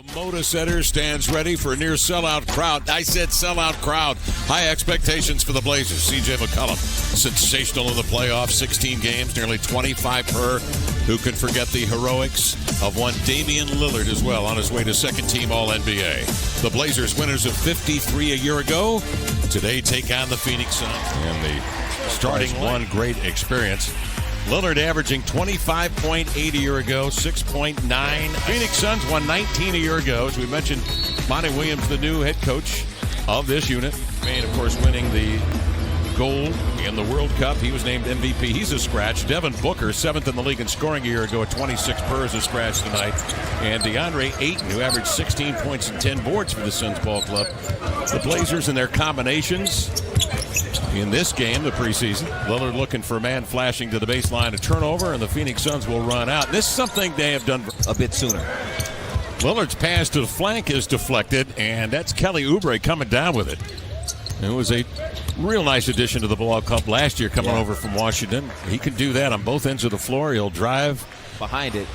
The Moda Center stands ready for a near sellout crowd. I said sellout crowd. High expectations for the Blazers. C.J. McCollum, sensational in the playoffs. 16 games, nearly 25 per. Who can forget the heroics of one Damian Lillard as well on his way to second-team All-NBA. The Blazers, winners of 53 a year ago, today take on the Phoenix Suns. And the starting one great experience. Lillard averaging 25.8 a year ago, 6.9. Phoenix Suns won 19 a year ago. As we mentioned, Monty Williams, the new head coach of this unit. And, of course, winning the gold in the World Cup. He was named MVP. He's a scratch. Devin Booker, seventh in the league in scoring a year ago at 26 per, is a scratch tonight. And DeAndre Ayton, who averaged 16 points and 10 boards for the Suns ball club. The Blazers and their combinations in this game, the preseason. Lillard looking for a man flashing to the baseline, a turnover, and the Phoenix Suns will run out. This is something they have done a bit sooner. Lillard's pass to the flank is deflected, and that's Kelly Oubre coming down with it. It was a real nice addition to the ball club last year coming over from Washington. He can do that on both ends of the floor. He'll drive behind it.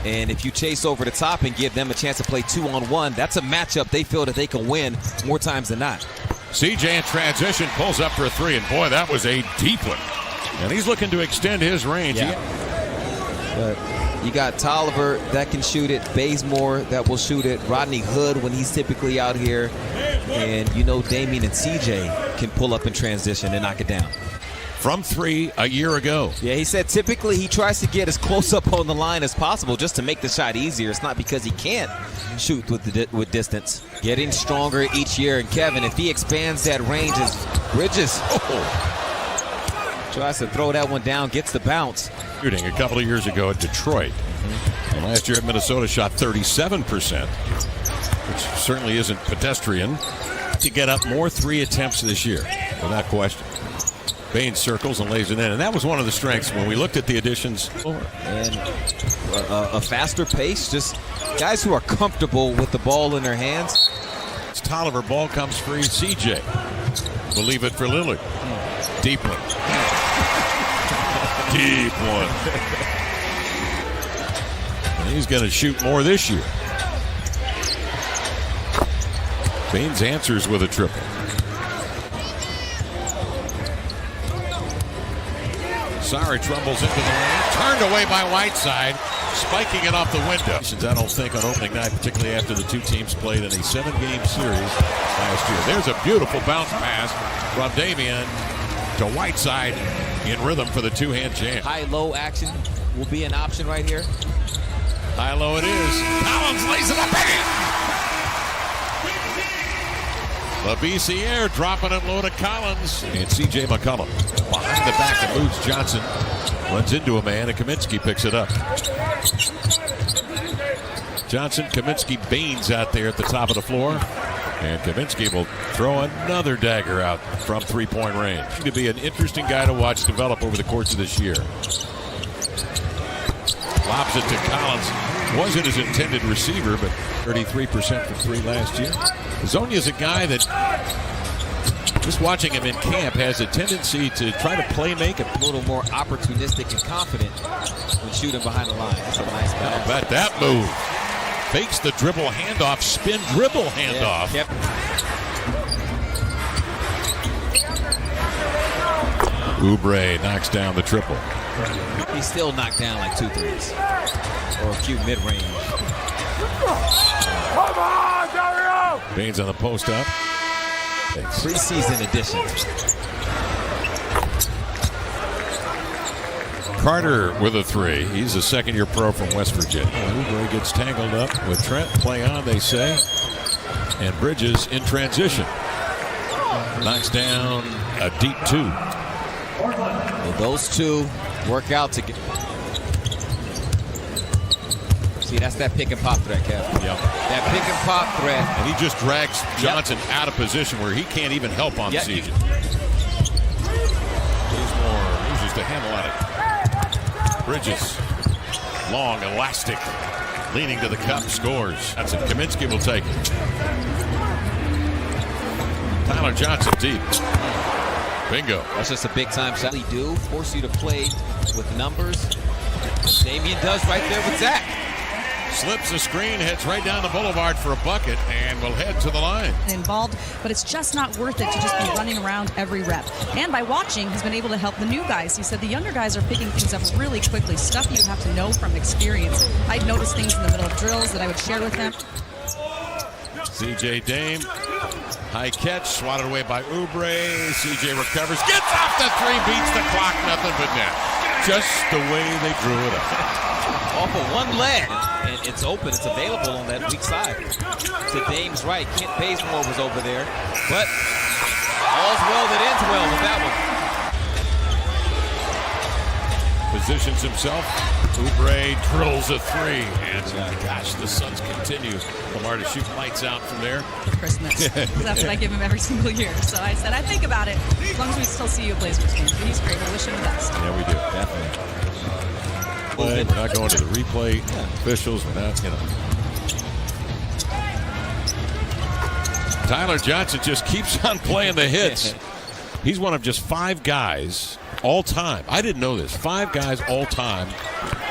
And if you chase over the top and give them a chance to play 2-on-1, that's a matchup they feel that they can win more times than not. CJ in transition pulls up for a three, and boy, that was a deep one. And he's looking to extend his range. Yeah. But you got Tolliver that can shoot it, Bazemore that will shoot it, Rodney Hood when he's typically out here, and you know Damian and CJ can pull up in transition and knock it down. From three a year ago. Yeah, he said typically he tries to get as close up on the line as possible just to make the shot easier. It's not because he can't shoot with distance. Getting stronger each year. And Kevin, if he expands that range as Bridges tries to throw that one down, gets the bounce. Shooting a couple of years ago at Detroit. And last year at Minnesota shot 37%, which certainly isn't pedestrian. To get up more three attempts this year, without question. Bain circles and lays it in, and that was one of the strengths when we looked at the additions. And a faster pace, just guys who are comfortable with the ball in their hands. It's Tolliver, ball comes free. CJ will leave it for Lillard. Deep one. Deep one. And he's going to shoot more this year. Baines answers with a triple. Sorry, trumbles into the lane. Turned away by Whiteside, spiking it off the window. I don't think on opening night, particularly after the two teams played in a 7-game series last year. There's a beautiful bounce pass from Damian to Whiteside in rhythm for the two-hand jam. High-low action will be an option right here. High-low it is. Collins lays it up. The BC Air dropping it low to Collins. And C.J. McCollum behind the back of Moods Johnson. Runs into a man, and Kaminsky picks it up. Johnson, Kaminsky, Baines out there at the top of the floor. And Kaminsky will throw another dagger out from three-point range. To be an interesting guy to watch develop over the course of this year. Lobs it to Collins. Wasn't his intended receiver, but 33% from three last year. Zonia's a guy that, just watching him in camp, has a tendency to try to play make a little more opportunistic and confident when shooting behind the line. That's a nice pass. How about that move? Fakes the dribble handoff, spin dribble handoff. Yep. Oubre knocks down the triple. He still knocked down like 2 threes. Or a few mid-range. Come on, Dario! Baines on the post up. Preseason edition. Carter with a three. He's a second-year pro from West Virginia. Oubre gets tangled up with Trent. Play on, they say. And Bridges in transition. Knocks down a deep two. Well, those two work out together. See, that's that pick and pop threat, Kevin. Yep. That pick and pop threat. And he just drags Johnson out of position where he can't even help on CJ. Loses the handle on it. Bridges, long, elastic, leaning to the cup, scores. That's it. Kaminsky will take it. Tyler Johnson deep. Bingo. That's just a big-time shot. They do force you to play with numbers. Damian does right there with Zach. slips the screen, heads right down the boulevard for a bucket, and will head to the line. Involved, but it's just not worth it to just be running around every rep. And by watching, he's been able to help the new guys. He said the younger guys are picking things up really quickly, stuff you have to know from experience. I'd noticed things in the middle of drills that I would share with them. CJ Dame, high catch, swatted away by Oubre. CJ recovers, gets off the three, beats the clock, nothing but net. Just the way they drew it up. Off of one leg, and it's open. It's available on that weak side. To Dame's right, Kent Bazemore was over there, but all's well that ends well with that one. Positions himself. Oubre drills a three, and gosh, the Suns continue. Lamar to shoot lights out from there. Christmas. That's what I give him every single year. So I said, I think about it. As long as we still see you at Blazers games. He's great. We wish him the best. Yeah, we do. Definitely. We're not going to the replay officials. We're not, Tyler Johnson just keeps on playing the hits. He's one of just 5 guys all time. I didn't know this. 5 guys all time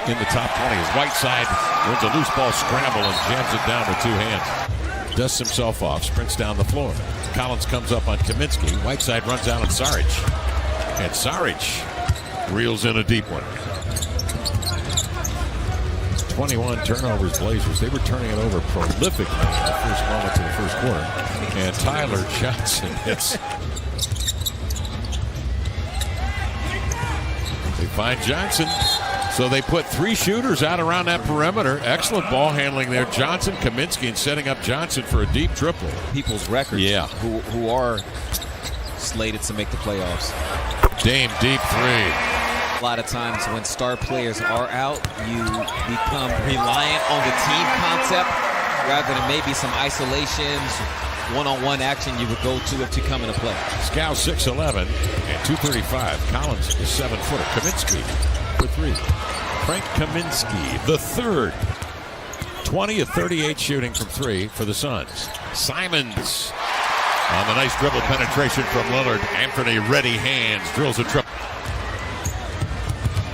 in the top 20. As Whiteside wins a loose ball scramble and jams it down with 2 hands. Dusts himself off, sprints down the floor. Collins comes up on Kaminsky. Whiteside runs out on Saric. And Saric reels in a deep one. 21 turnovers, Blazers. They were turning it over prolifically in the first moments of the first quarter. And Tyler Johnson hits. They find Johnson. So they put 3 shooters out around that perimeter. Excellent ball handling there. Johnson, Kaminsky, and setting up Johnson for a deep triple. People's records. Yeah. Who are slated to make the playoffs. Dame, deep 3. A lot of times when star players are out, you become reliant on the team concept rather than maybe some isolations, one-on-one action you would go to if you come into play. Scow 6'11" and 235. Collins is 7-footer. Kaminsky for 3. Frank Kaminsky, the third. 20 of 38 shooting from 3 for the Suns. Simons on the nice dribble penetration from Lillard. Anthony ready hands, drills a triple.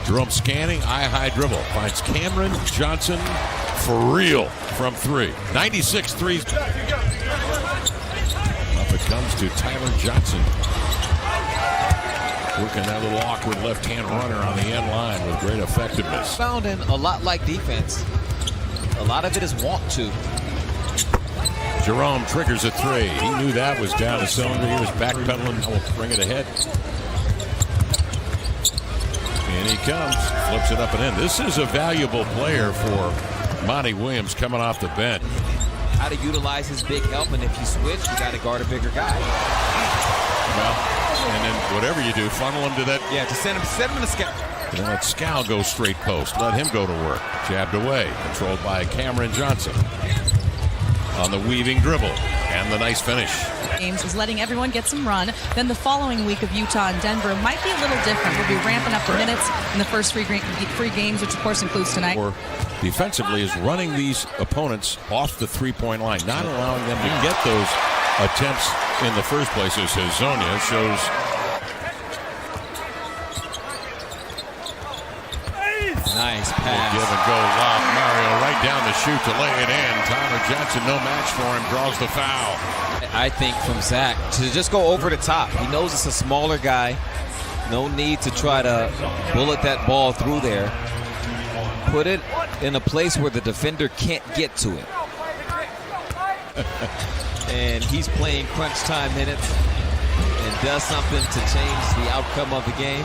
Jerome scanning, eye-high dribble. Finds Cameron Johnson for real from 3. 96 threes. Up it comes to Tyler Johnson. Working that little awkward left-hand runner on the end line with great effectiveness. Found in a lot like defense. A lot of it is want to. Jerome triggers a 3. He knew that was down the cylinder. He was backpedaling. Will bring it ahead. And he comes, flips it up and in. This is a valuable player for Monty Williams coming off the bench. How to utilize his big help, and if you switch, you got to guard a bigger guy. Well, and then whatever you do, funnel him to that. Yeah, just send him in the scout. And then let Scal go straight post. Let him go to work. Jabbed away. Controlled by Cameron Johnson. On the weaving dribble. And the nice finish. Games is letting everyone get some run. Then the following week of Utah and Denver might be a little different. We'll be ramping up the minutes in the first 3 games, which of course includes tonight. Or defensively is running these opponents off the 3-point line, not allowing them to get those attempts in the first place. As Hazonia shows nice pass. Give and go lob. Mario right down the chute to lay it in. Tyler Johnson, no match for him, draws the foul. I think from Zach to just go over the top. He knows it's a smaller guy. No need to try to bullet that ball through there. Put it in a place where the defender can't get to it. And he's playing crunch time minutes and does something to change the outcome of the game.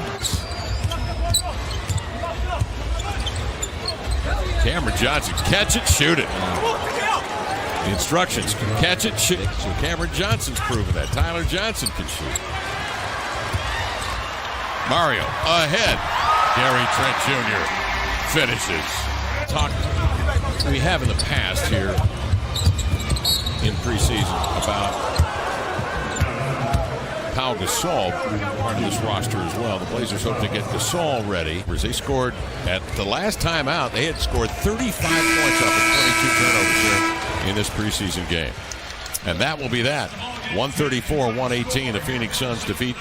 Cameron Johnson, catch it, shoot it. The instructions, catch it, shoot it. So Cameron Johnson's proven that. Tyler Johnson can shoot. Mario ahead. Gary Trent Jr. finishes. We have in the past here in preseason about Pau Gasol, part of this roster as well. The Blazers hope to get Gasol ready. They scored at the last time out. They had scored 35 points off of 22 turnovers here in this preseason game. And that will be that. 134-118. The Phoenix Suns defeat